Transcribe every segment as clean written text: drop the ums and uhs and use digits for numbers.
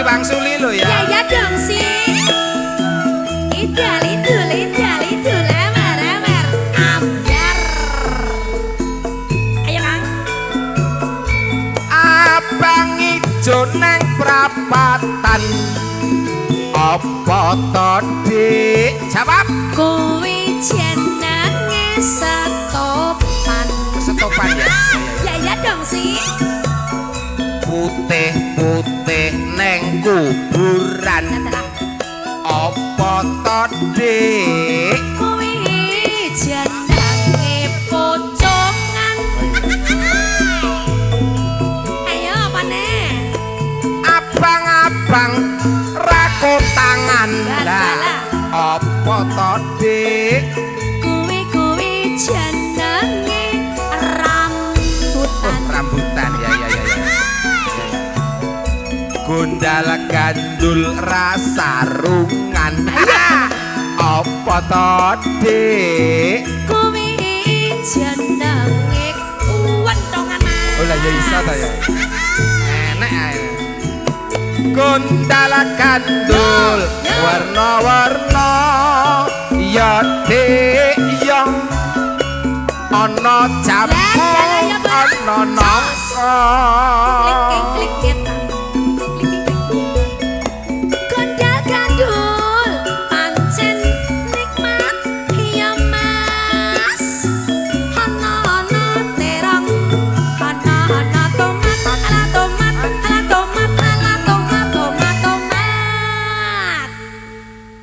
diwangsuli lho ya. Ya dong sih. Idal itu lemar ambiar. Ayo Kang. Abang ijo neng prapatan. Apa to Dik? Jawab. Kuwi jenenge setopan. Setopan ya. Ya dong sih. Putih-putih neng kuburan. Apa to Dik? Kuwi jenenge pocongan. Ayo apa nih? Abang-abang rakut tangan. Lah, apa to Dik? kuwi jenenge rambutan. Rambutan ya. Gondal gandul rasa rungan. Apa to Dik? Kuwi jenenge wentongan. Oh lah ya bisa ta ya. Enak ae. Gondal gandul warna-warna ya Dik ya. Ana jambu ana nangka. Klik gondal gandul pancen nikmat ya Mas. Ana terong, ana tomat, ala tomat.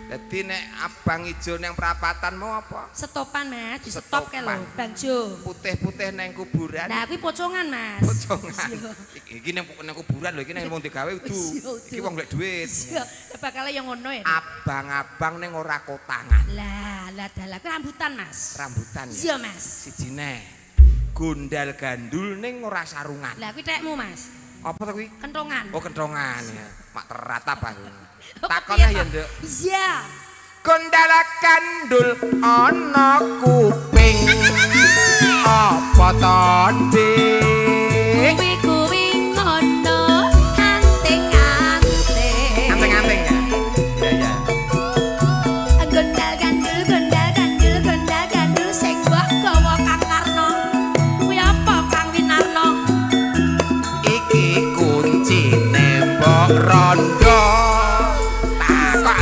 Dadi nek abang ijo nang prapatan mau apa? Setopan Mas, di stop ke lho, Bang Jo. Putih-putih nang kuburan. Nah, kuwi pocongan Mas. Pocongan. Iki nang kuburan lho, iki nang wong digawe udu. Iki wong lek duit. Ya, bakal yang ngono ya. Abang-abang ning ora kotangan. Lah dalah kuwi rambutan Mas. Rambutan ya. Iya Mas. Sijine. Gondal gandul ning ora sarungan. Lah kuwi tekmu Mas. Apa to kuwi? Kentongan. Oh, kentongan ya. Mak teratap aku. Oh, Takonnya kepiye ya, to? Nduk. Iya. Gondal gandul ana kuping. Apa to Dik? Kuwi ngono anting-anting. Anting-anting ya. Ya. Gondal gandul sing mbok gawa Kang Karno. Kuwi apa Kang Winarno? Iki kuncine mbok rondo. Takok.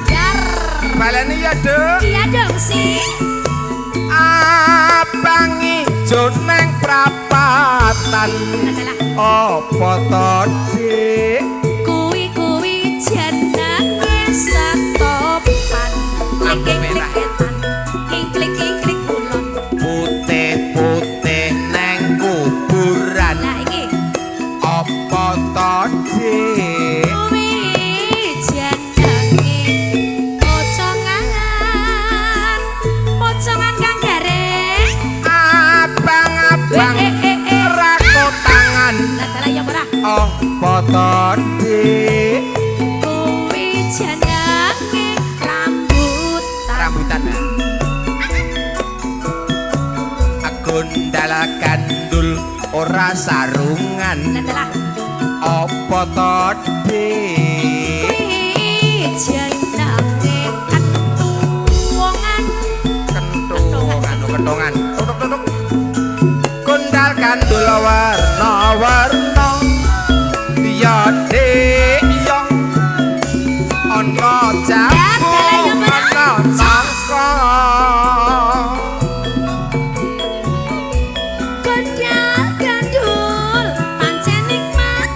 Ja. Baleni ya, Duk. Iya dong sih. Abang ijo neng prapatan. Apa to Dik? Kuwi jenenge setopan. Klik kulon. Putih-putih neng kuburan. Nah iki Apa to Dik? kuwi jenenge pocongan Kang Gareng. Abang-abang rakut tangan. Lah dalah ya ora. Apa to Dik? Kuwi jenenge rambutan. Rambutan ya. Gondal gandul ora sarungan. Lah dalah Apa to Dik? kuwi jenenge kentongan. Kentongan. Tutuk. Gondal gandul warna-warna. Ya Dik ya. Ana jambu ana nangka. Gondal gandul pancen nikmat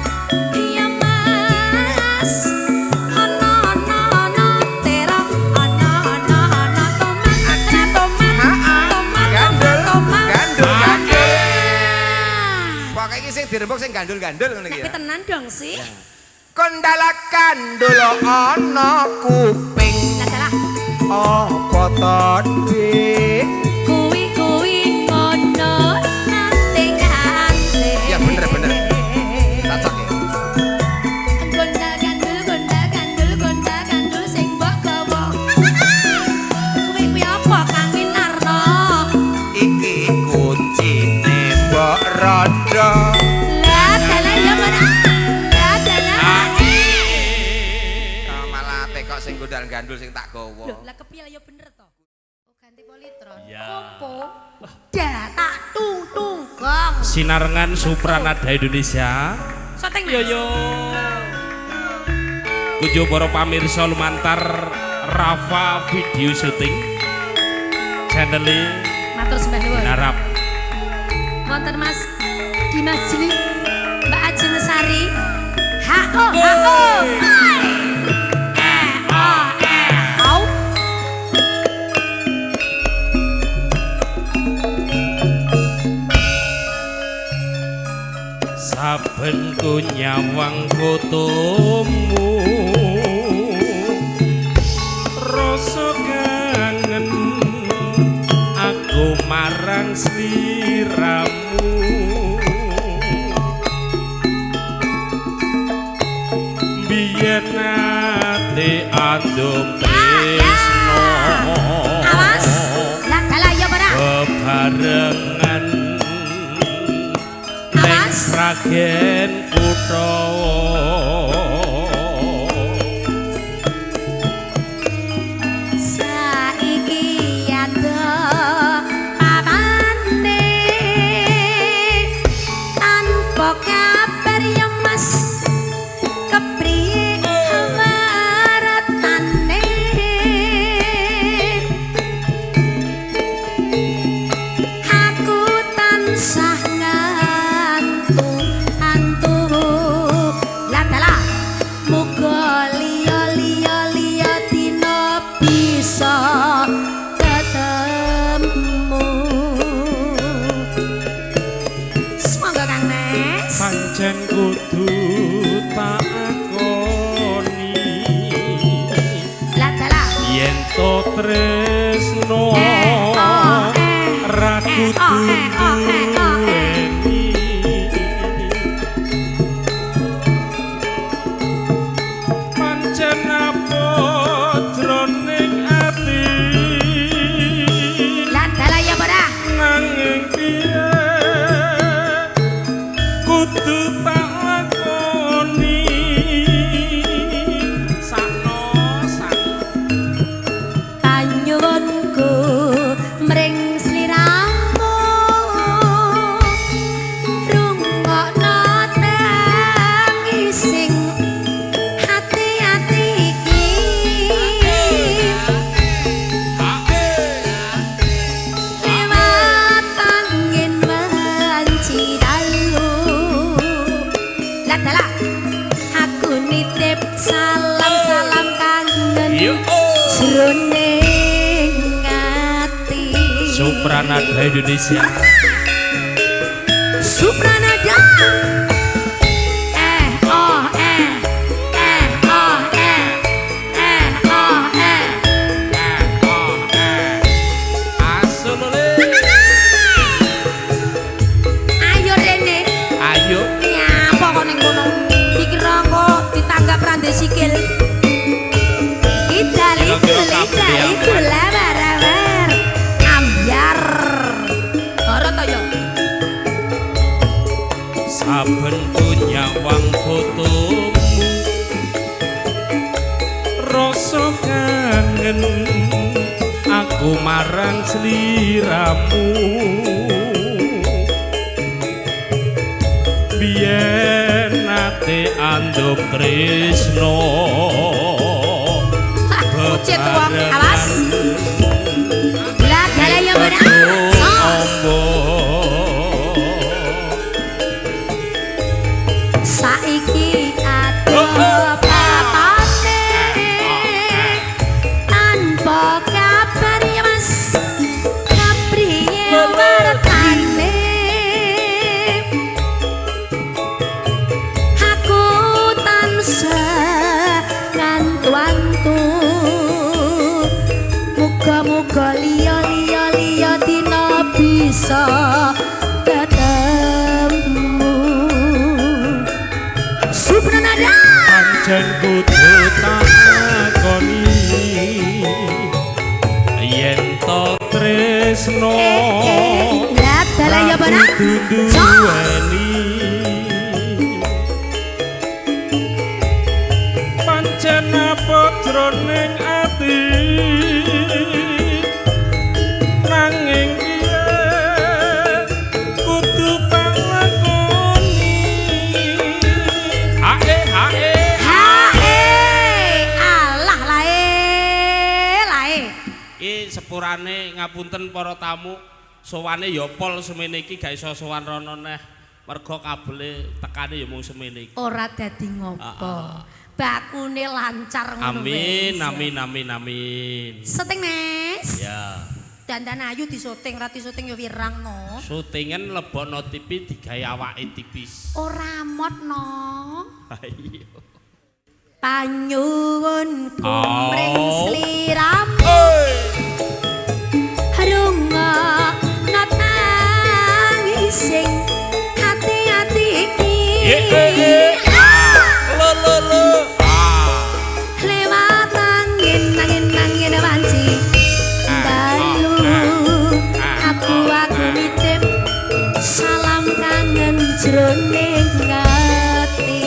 ya Mas. Ana terong, ana tomat. Gandul. Pokoke iki sing dirembuk sing gandul-gandul ngono iki Tapi ya. tenan dong sih. Kondalakan dulu ana kuping Lah apa tadi kuwi ngono ante-ante. Ya bener cocok ya Gonda gandul sing mbok gawa. Kuwi apa Kang Winarno? iki kuncine mbok rada Lah dalah ya ora. Lah dalah. malah tekok sing gondal gandul sing tak gawa Loh, lah kepiye ya bener to? Oh, ganti politron. Ya. Opo? Dah tak tung gong. Sinarengan Supranada Indonesia. Soteng Yo yo. Kunjung para pamirsa lumantar Rafa video syuting. Channel Matur sembah nuwun. Narap. Wonten Mas Dimas Jili, Mbak Ajeng Sari. Ha-oh, ha-oh. Au. Saben ku nyawang fotomu rasa kangen aku marang sliramu biyen ate andum tresno Awas. Lah dalah ya ora. bebarengan Awas. Ragen Utawa Saiki ado papane tanpa kabar ya Mas kepriye waratane aku tansah ngantuk lah dalah muga liya dina bisa ketemu semoga Kang Nes pancen kudu tak akoni lah dalah yen to tresno ra kudu duweni pancen apa jroning ati lah dalah ya ora nanging piye kudu tak lakoni sakno panyuwunku mring sliramu rungokno tangising hati-hati iki lewat angin wanci dalu lah dalah aku nitip salam kangen jroning ati Supranada Indonesia Supranada oh asulule ayo rene ayo nyapa kok ning kono dikira kok ditanggap rande sikil itu labar ambyar ora to yo saben ku nyawang fotomu rasa kangen aku marang sliramu biyen ate andum tresno Ucit wong awas lah dalah ya ora saiki ado papane tanpa kabar ya Mas kepriye waratane aku tansah tresno Lah dalah ya benar. duweni pancen apa jroning ati nanging yen kudu panglakoni hae alah lae sepurane ngapunten para tamu sowane ya pol semene iki gak iso sowan rono neh merga kabele tekane ya mung semene iki ora dadi ngopo bakune lancar ngono amin amin amin syuting Mas ya dandan ayu disuting ra disuting ya wirang no syutingen lebokno TV digawe awake tipis ora motno ayo panyuwun kumring sliramu harunga natangising hati-hati iki lewat angin wanci dalu aku nitip salam kangen jroning ati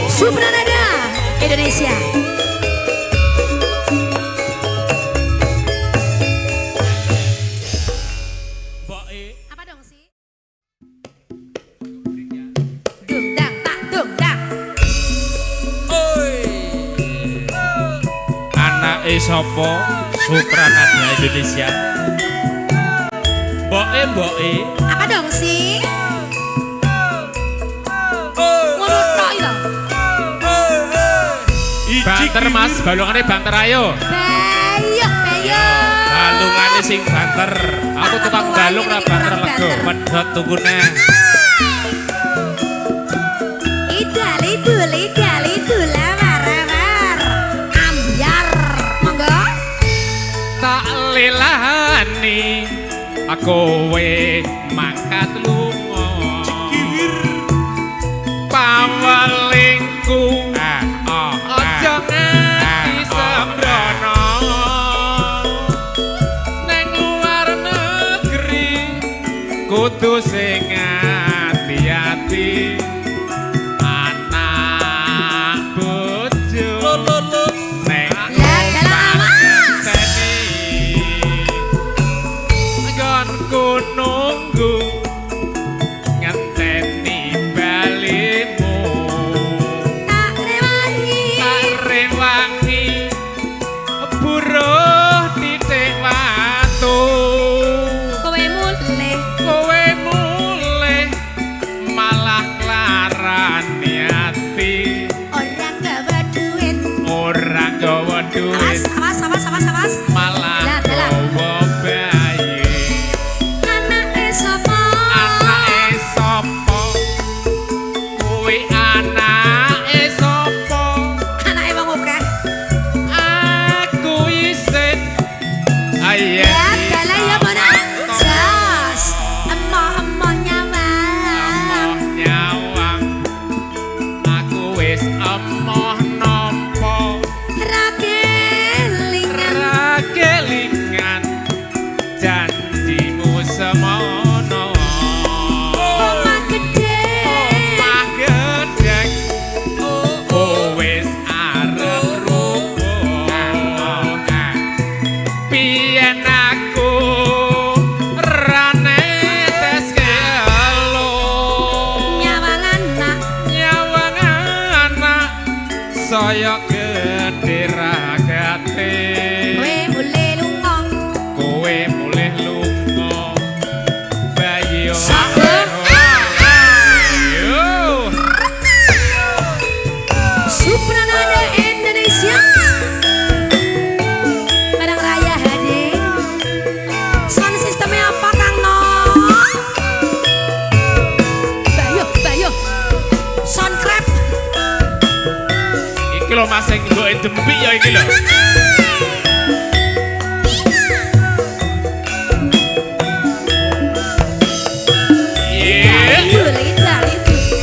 Supranada Indonesia. Apa dong sih? Dungdang tak dungdang. Anake sapa Supranada Indonesia Mboke Apa dong sih? Ngono tok ya. banter mas balungane banter ayo Bayok. balungane sing banter aku tukang balung ra banter lego pedhot tukune Idali lamar ambyar monggo tak lelani kowe mangkat lunga pawalingku aja nganti sembrono neng luar negeri kudu sing ati-ati anak bojo neng nggonku nunggu ngenteni balimu tak rewangi buruh titik watu kowe mulih malah klarani ati orang gawa duit awas malah Lah. gawa bayi anake sapa kuwi anake sapa anake wong akeh aku isin ayen ya dalah ya mana jas emoh nyawang aku wis emoh nampa ragelingan janjimu semono omah gedeng wis arep rubuh piyen aku rane teske elo nyawang anak saya gedhe ragate kowe mulih lunga bayi Supranada Indonesia Padang Raya hadir sound sistemnya apa Kang No Bayo sound crab iki lho mas sing nggo dempik ya iki lho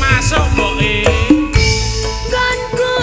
masuk mboke Gonku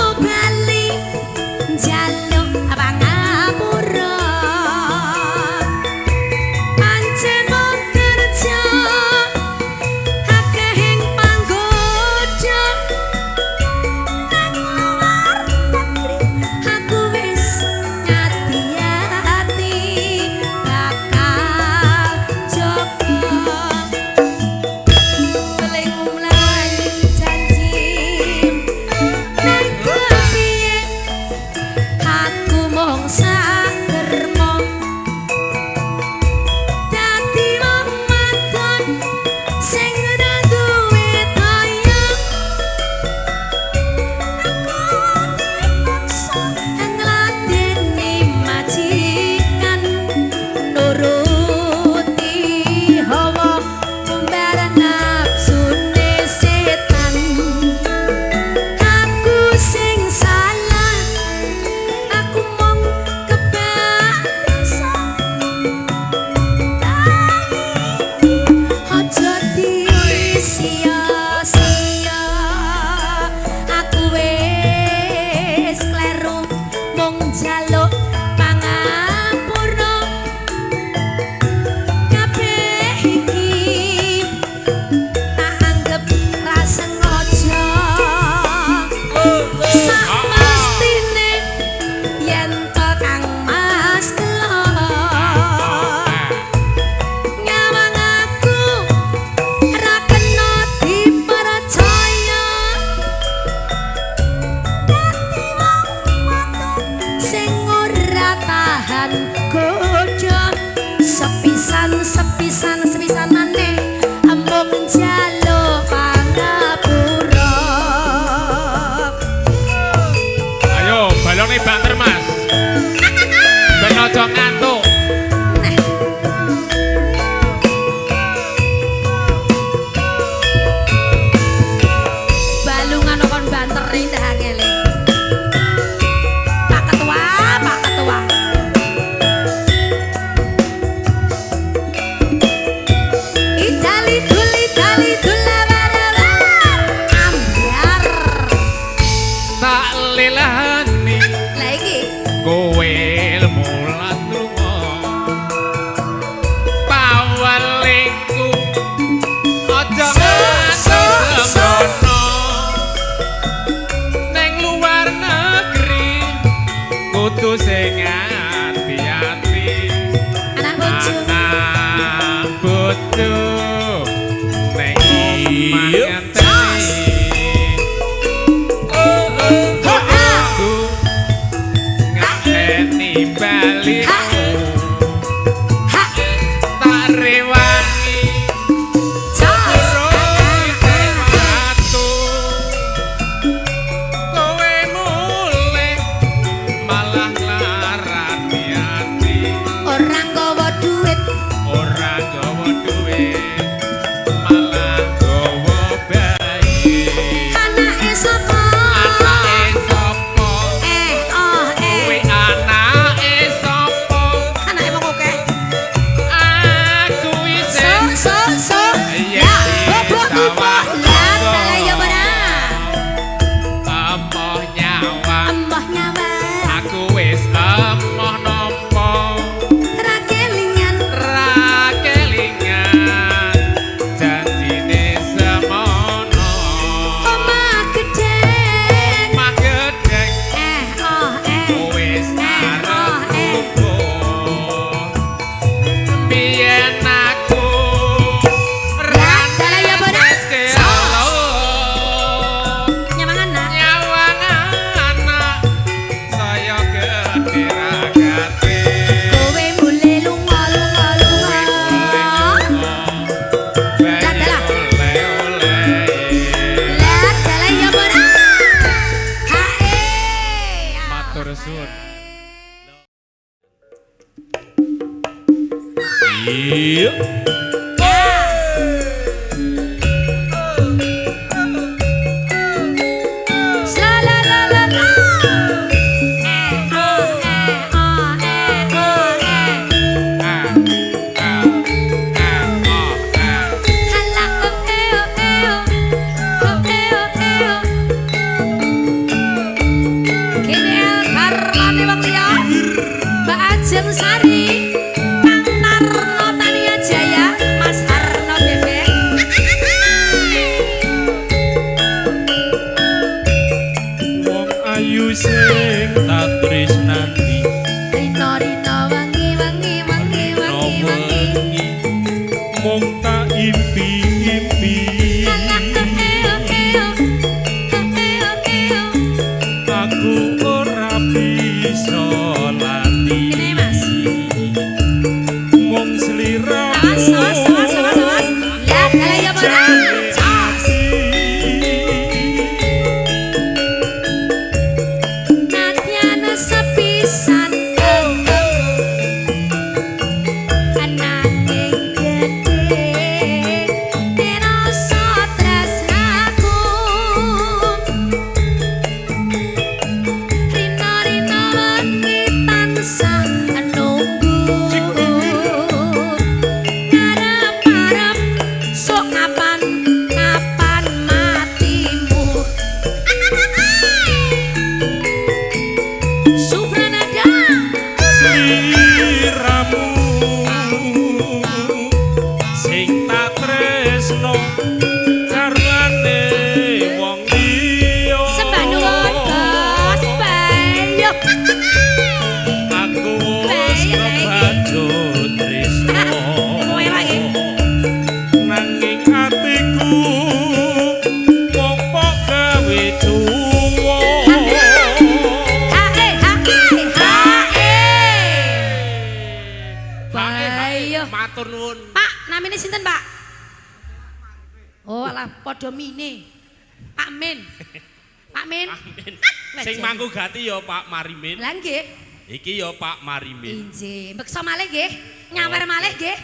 Pak Marimin. Lah nggih. Iki ya Pak Marimin. Injih, beksa malih nggih. Nyawer malih nggih.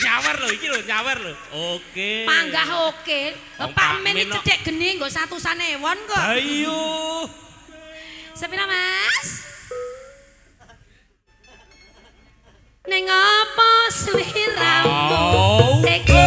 Nyawer lho iki lho, nyawer lho. Oke. Panggah oke. Pak Men iki cedhek geni nggo satusan ewon kok. Ayo. Sepira Mas? Ning apa sliramu? Teko.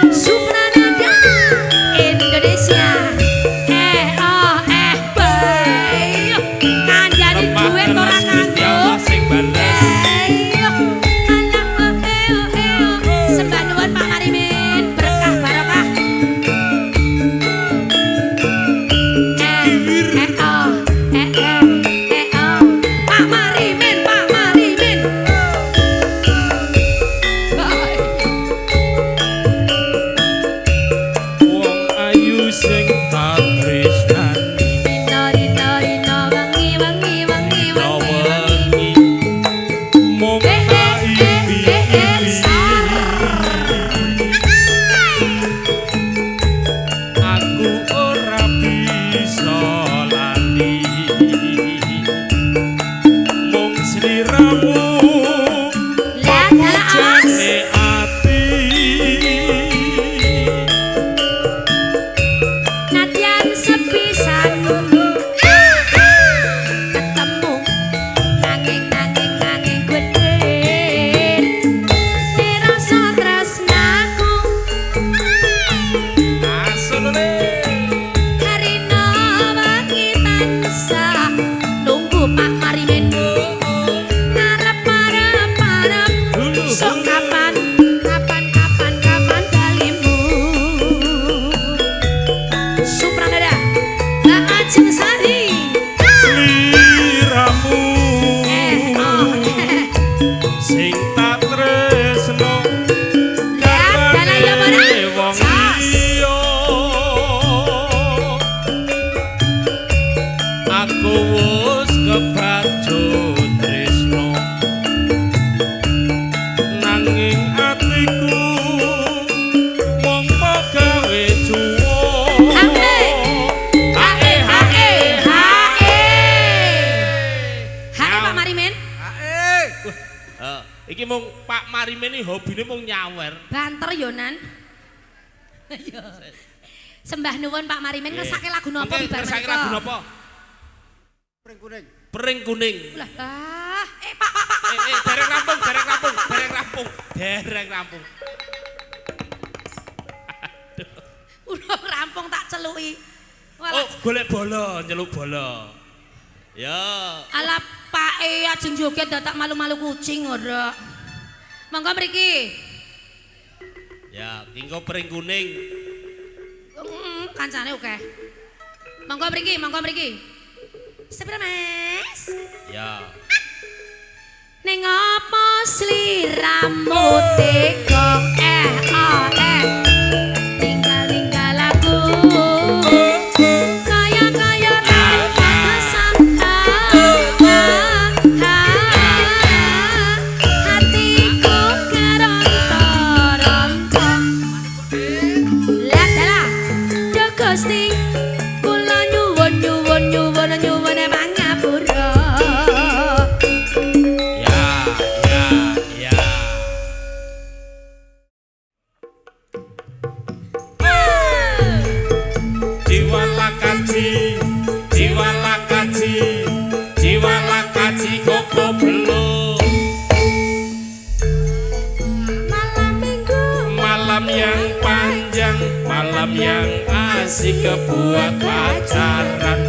Supranada sing tak tresnani Rina wangi mung tak ili aku ora bisa lali mung sliramu jane ati Nadyan sepisan ketemu nanging gede dirasa tresnaku asulane Karina wangi tansah nunggu Pak Marimin ngarep sok kapan balimu Supranada Mbak Ajeng Sari sliramu sing tak tresno dalah ya mana wong Jas. liya aku wis kebajo tresno nanging atiku mung gawe juwo Hae Pak Marimin iki mung Pak Marimin iki hobine mung nyawer banter Yonan Ayo. Sembah nuwun Pak Marimin ngersake lagu napa Mungkin bibar ngersake menika? lagu napa? Pring kuning. Lah, Pak. Dereng rampung. Udah rampung tak celuki. Oh, golek bola, nyeluk bola. Ya. Ala Pak ajeng joget dadak malu-malu kucing ora. Monggo mriki. Ya, kingko pring kuning. Kancane oke. Monggo mriki. Sepira Mas? Ya. Ning apa sliramu tega tinggal aku kaya tanpa sangka hatiku keronta-ronta lah Gusti kula nyuwun pangapura Ya. Jiwalakaji koko belum malam yang panjang, malam yang asik kebuat pacaran.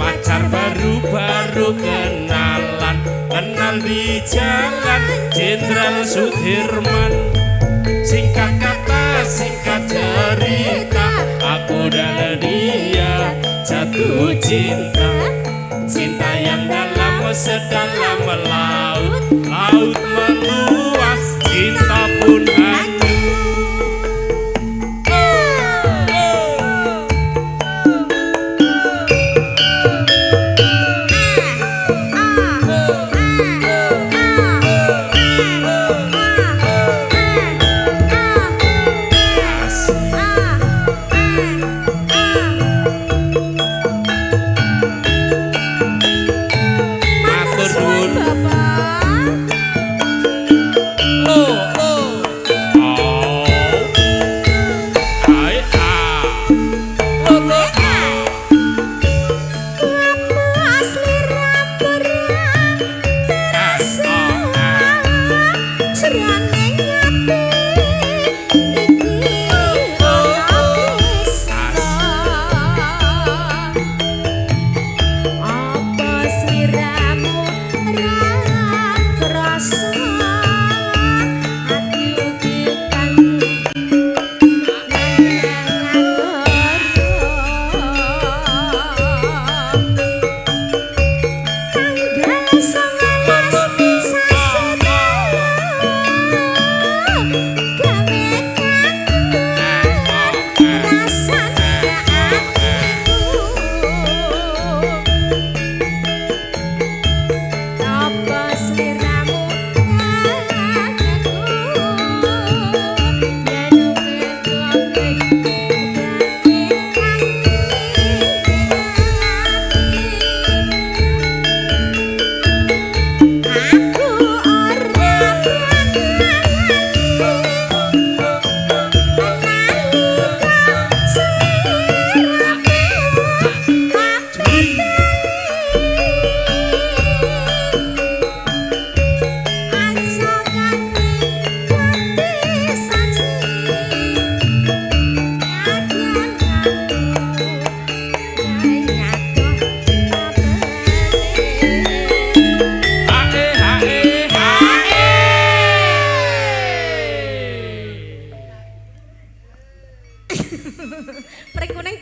Pacar baru-baru kenalan, kenal di jalan Jenderal Sudirman. Singkat kata, singkat cerita, aku dan dia jatuh cinta. Cinta yang dalam sedalam laut, laut meluas, cinta pun hanyut. Matur nuwun.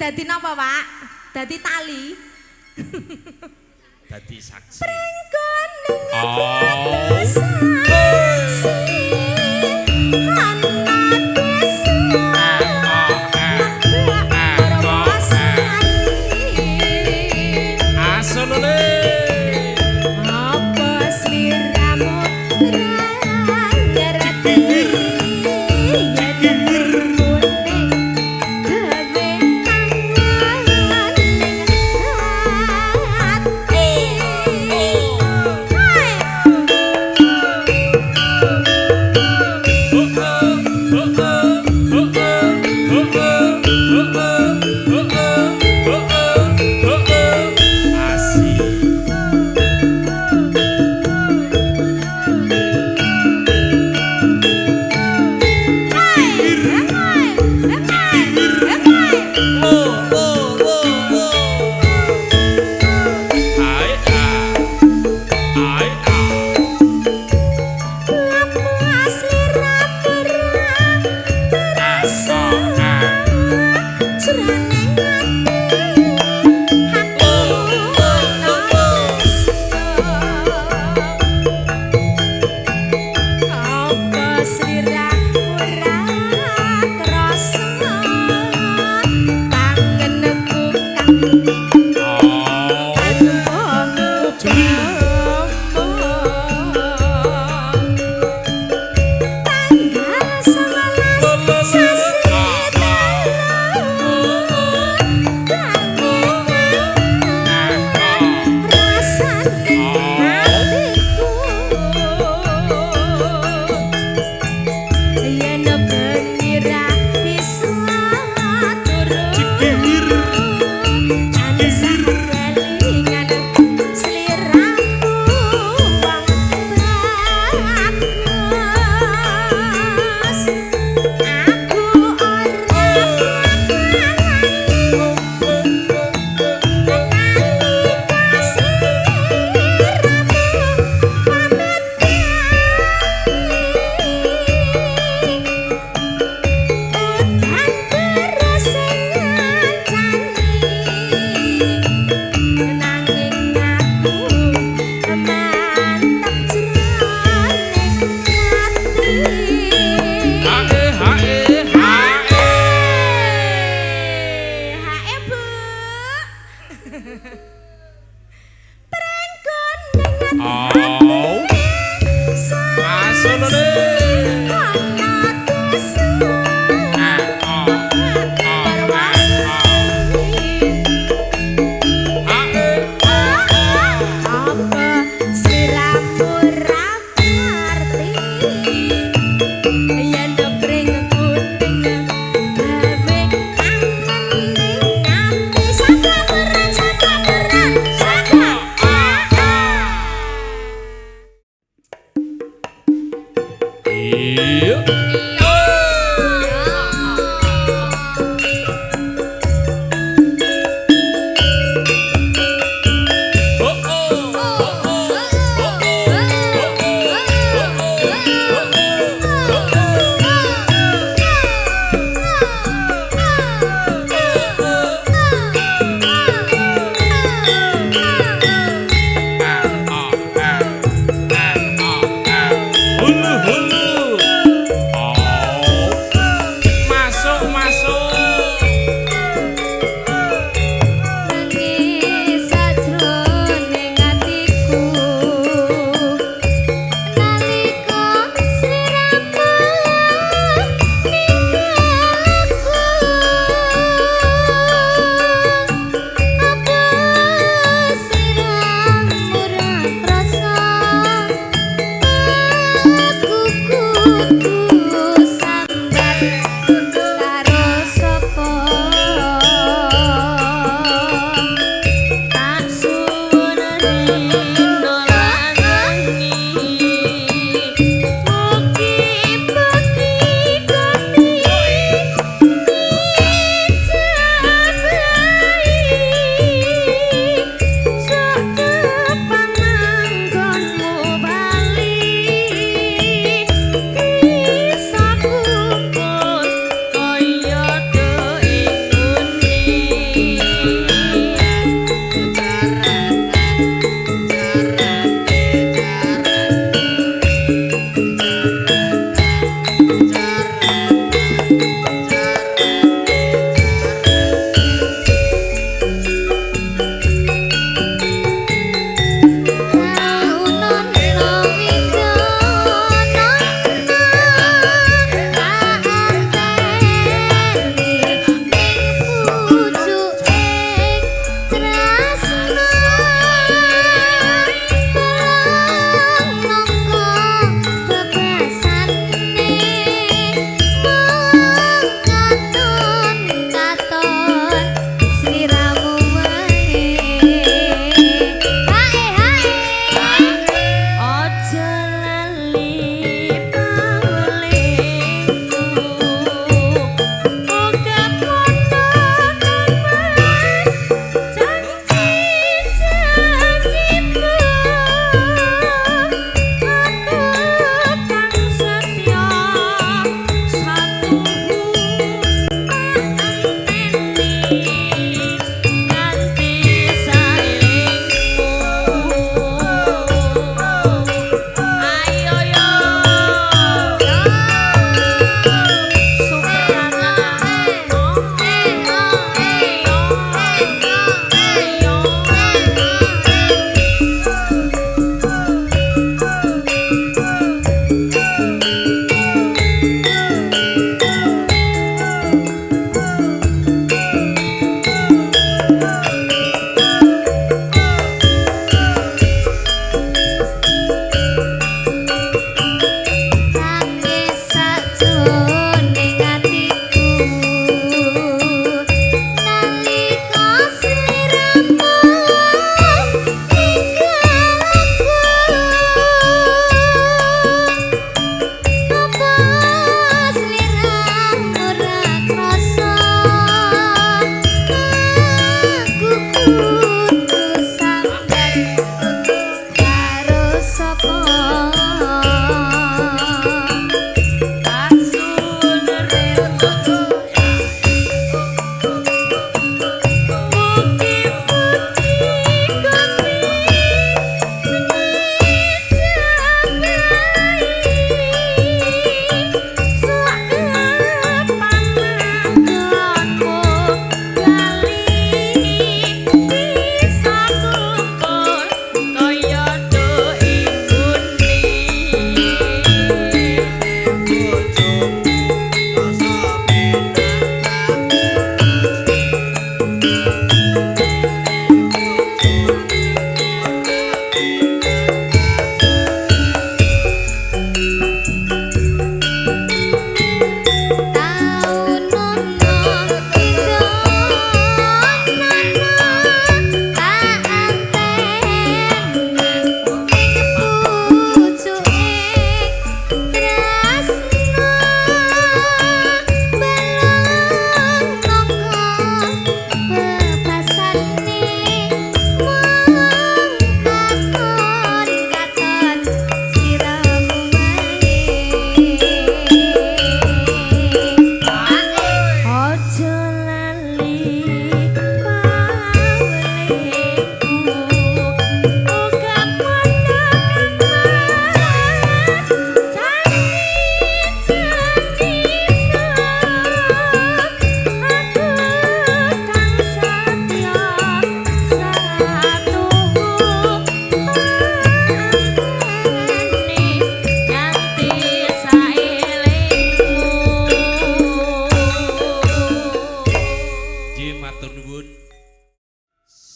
dadi napa, Pak? Dadi tali. Dadi saksi.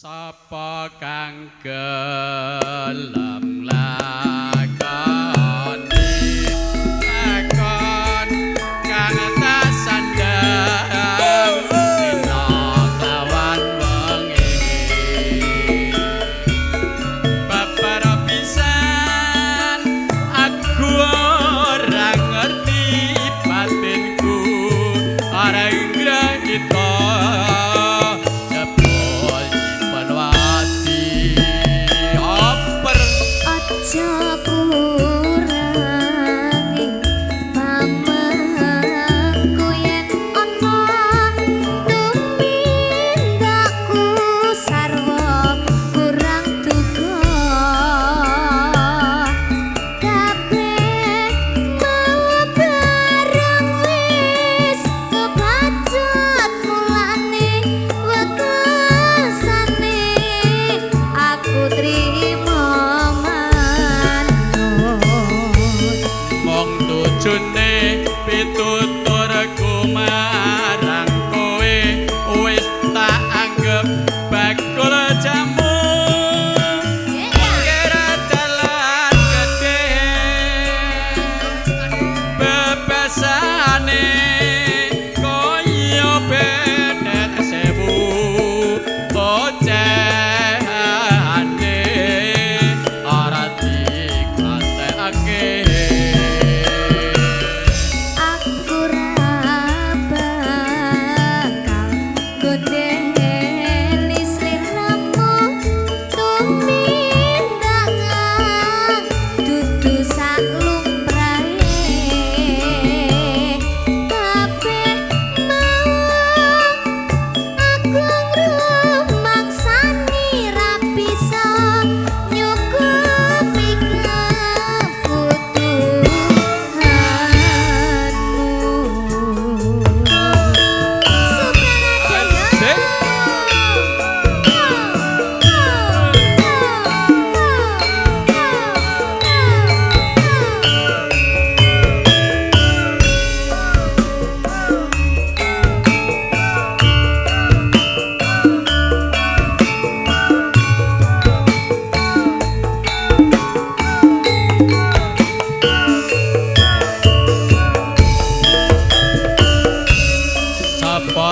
Sapa kang gelem lakoni lakon kang tasandang dina lawan wengi babar pisan aku ora ngerti batinku ora ingrahita aja kurangi pamengku yen ana tumindaku sarwa kurang duga kabeh mau bareng wis kebacut mulane wekasane aku trimo tujune pituturku marang kowe wis tak anggap bakul jamu kira dalan gedhe bebasane koyo bedet sewu bocahane ora dikatekake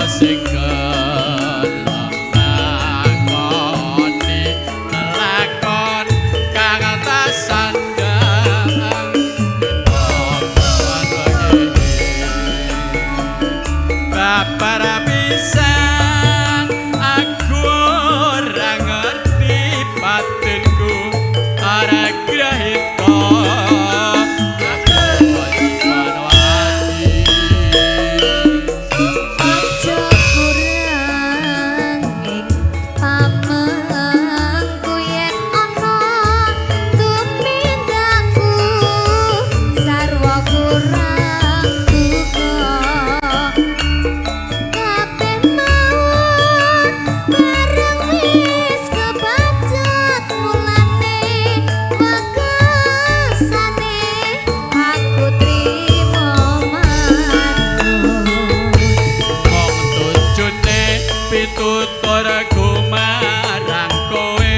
sing lakoni lakon kang tasandang babar pisan aku ora ngerti batinku ora grahita tuturku marang kowe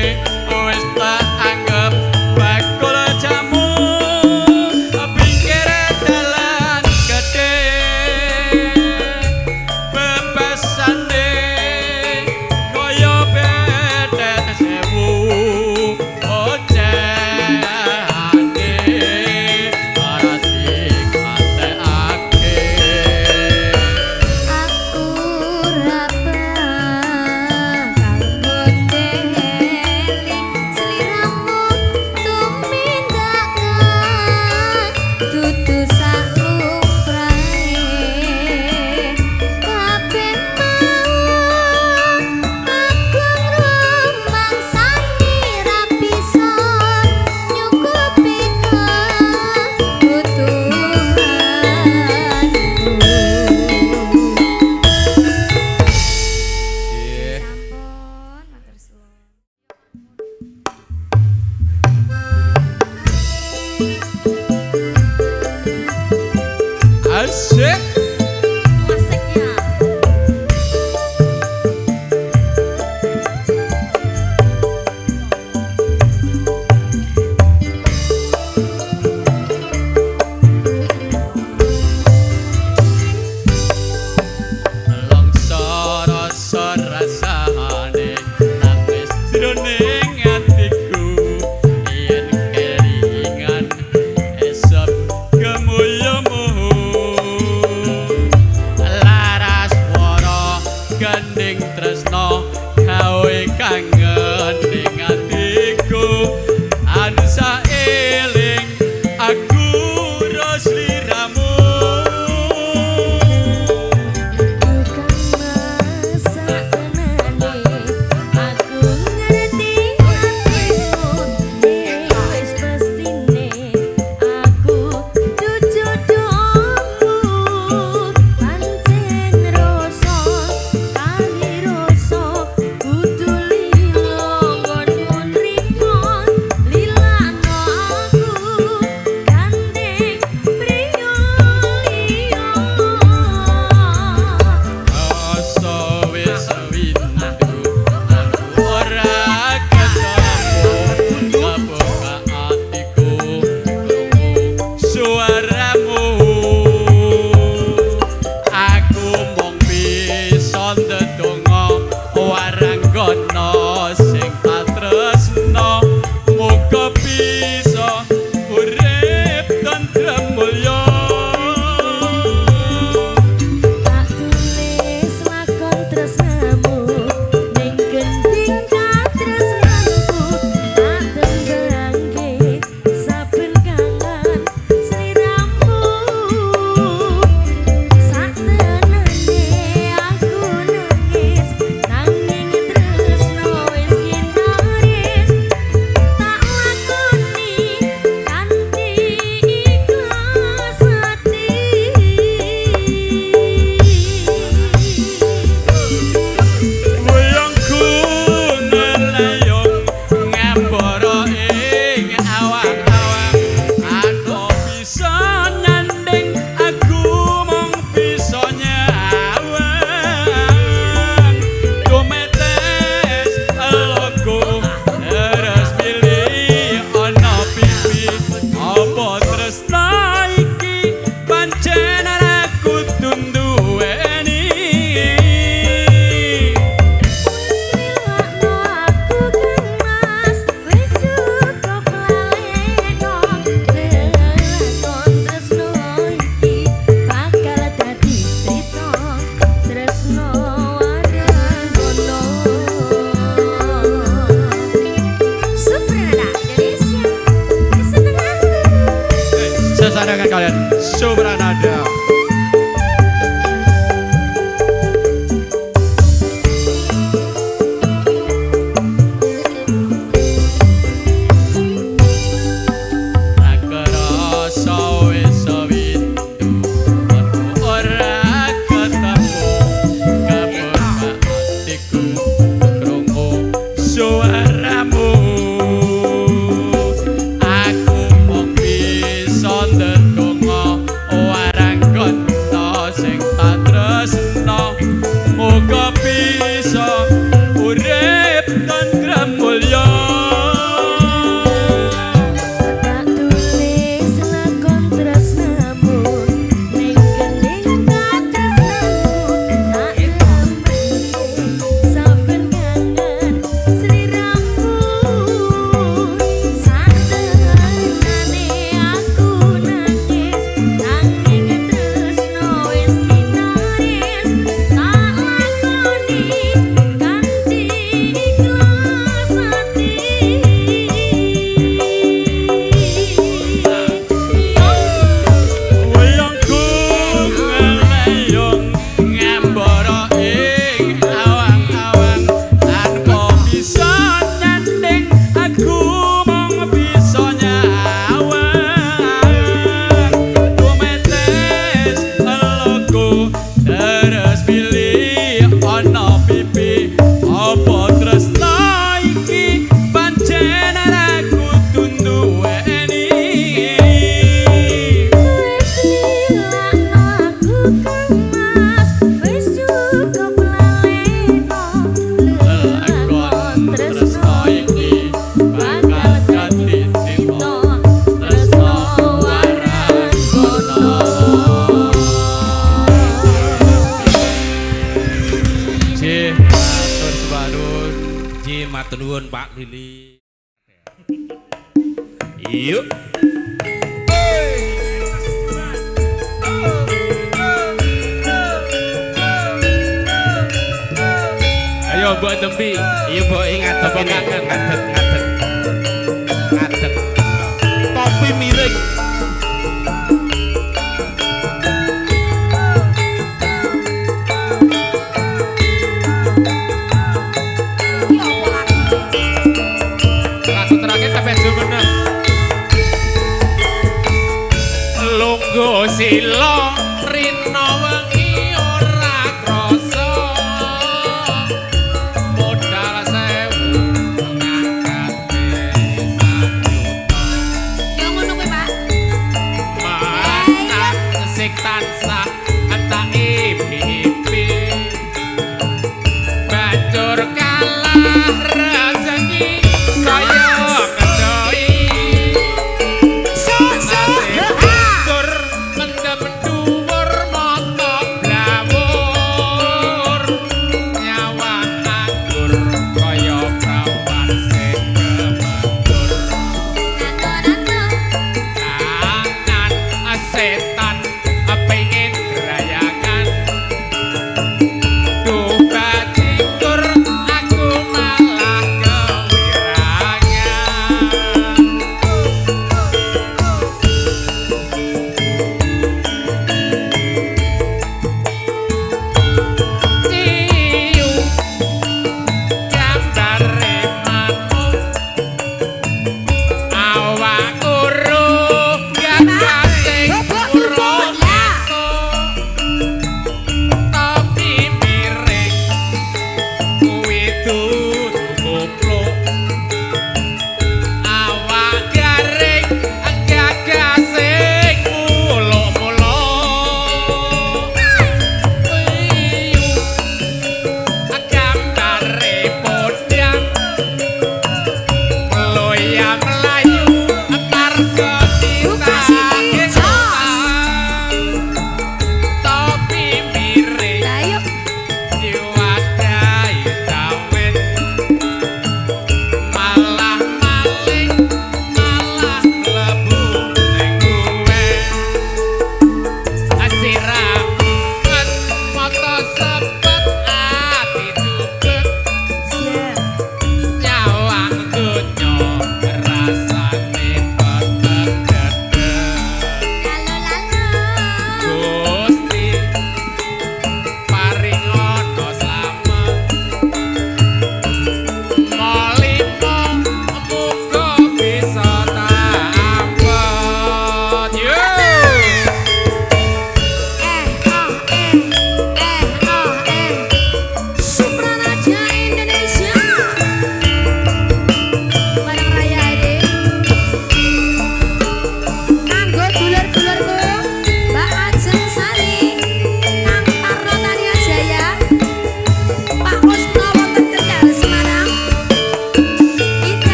wis tak anggap bakul jamu pinggir dalan gedhe bebasane kaya bedet sewu ojehane ora dikatekake aku ora bakal kangen ning atiku ansa eling aku ros liramu Bukan masa tenane aku ngerti hatimu wis pastine aku jodohmu pancen rasa kali rasa kudu lilo nggonmu nriko lilano aku gandeng priyo liyo asa wis windu aku ora ketemu kebuka atiku suaramu aku mung bisa ndedonga warang gono sing tak tresno muga bisa urip tentrem mulya tak tulis lakon tresnamu ning gending katresnanku tak tembangke saben kangen sliramu saktenane aku nangis nanging tresno wis kinaris tak lakoni kanthi ikhlas hati Wayangku ngelayong ngambara ing awang-awang aku bisa nyanding aku mung bisa nyawang tumetes eloku terus pilih ana pipi apa tresna iki pancen aku tunduweni Lilakno aku kemas wis cukup laleno lakon tresno iki bakal dadi crita tresno warang gono Supranada Indonesia seneng aku Sesarangan kalian Supranada Kerasa wis windu aku ora ketemu kebuka atiku krungu suaramu aku mung bisa ndedonga warang gono sing tak tresno muga bisa urip tentrem mulya tak tulis lakon tresnamu ning gending katresnanku tak tembangke saben kangen sliramu saktenane aku nangis nanging tresno wis kinaris tak lakoni kanthi ikhlas hati Wayangku ngelayong ngambara ing awang-awang tanpa bisa nyanding aku mung bisa nyawang tumetes eloku terus pilih ana pipi apa tresna iki pancen aku tunduweni wis lilakno aku kemas wis cukup laleno lakon tresno iki bakal dadi crita tresno warang gono Ji, matur suwanun. Ji matur nuwun Pak Lili. Yuk. Ayo Ayo Mbok Tembi. Iya mbok ngadeg Apa ini. kangen? Ngadeg. Topi miring. Iki apa lagi? Lagu terakhir sampai Jumena. Lungguh sila rina wengi ora krasa. Modal 1000 ngangkat desa juta. Ya ngono kuwi, Pak. Manat sing tansah entak ipi-ipi. Banjur kalah rezeki saya ngedoi. Sur mendem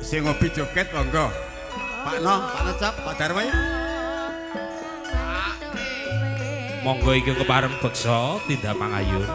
Sing ngopi joget monggo. Pak Necap, Pak Darmai. Monggo iki kepareng beksa tindak mangayun.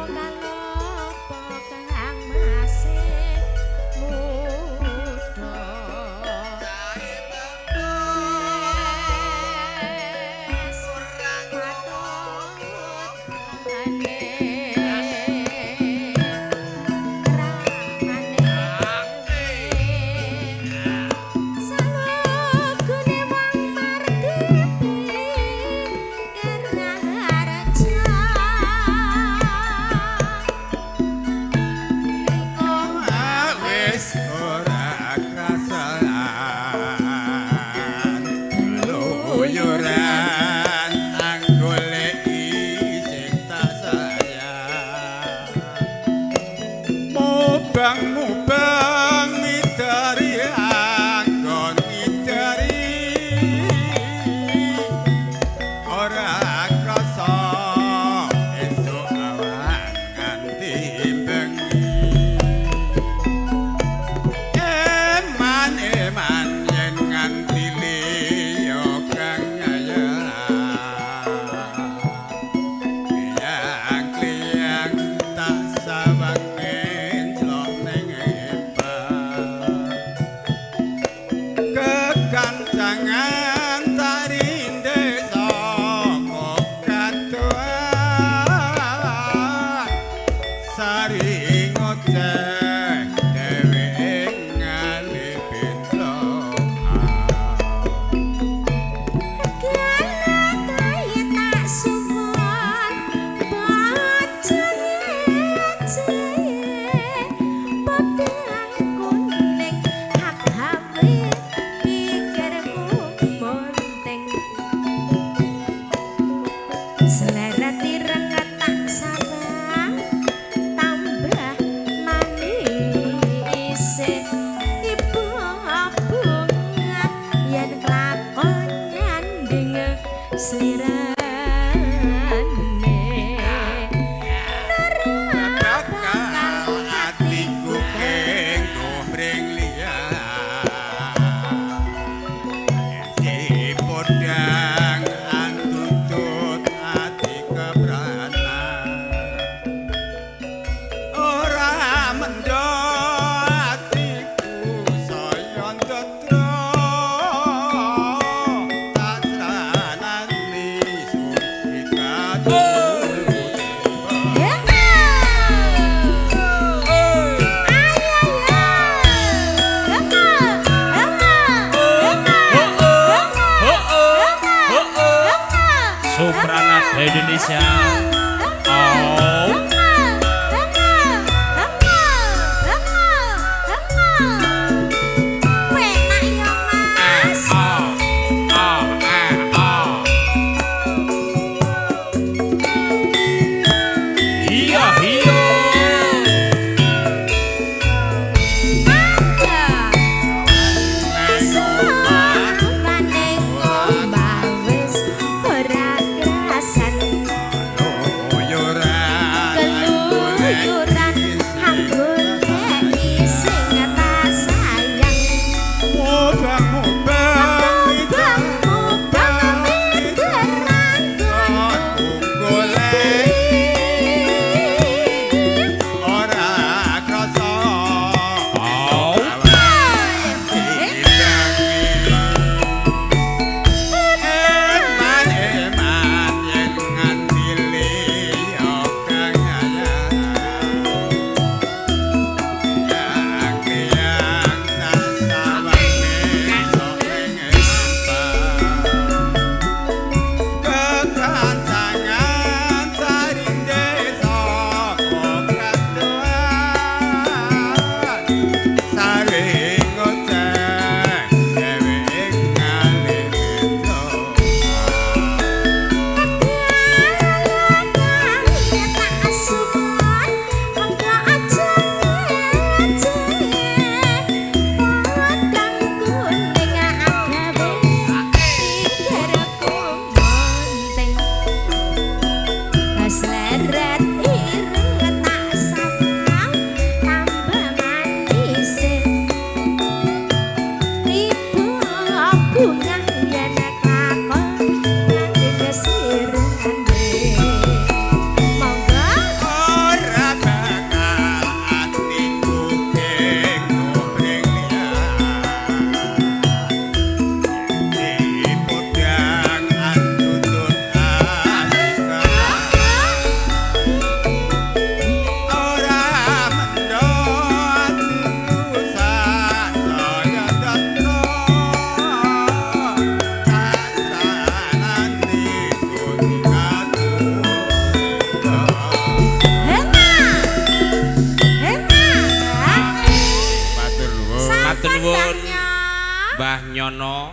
Mbah Nyono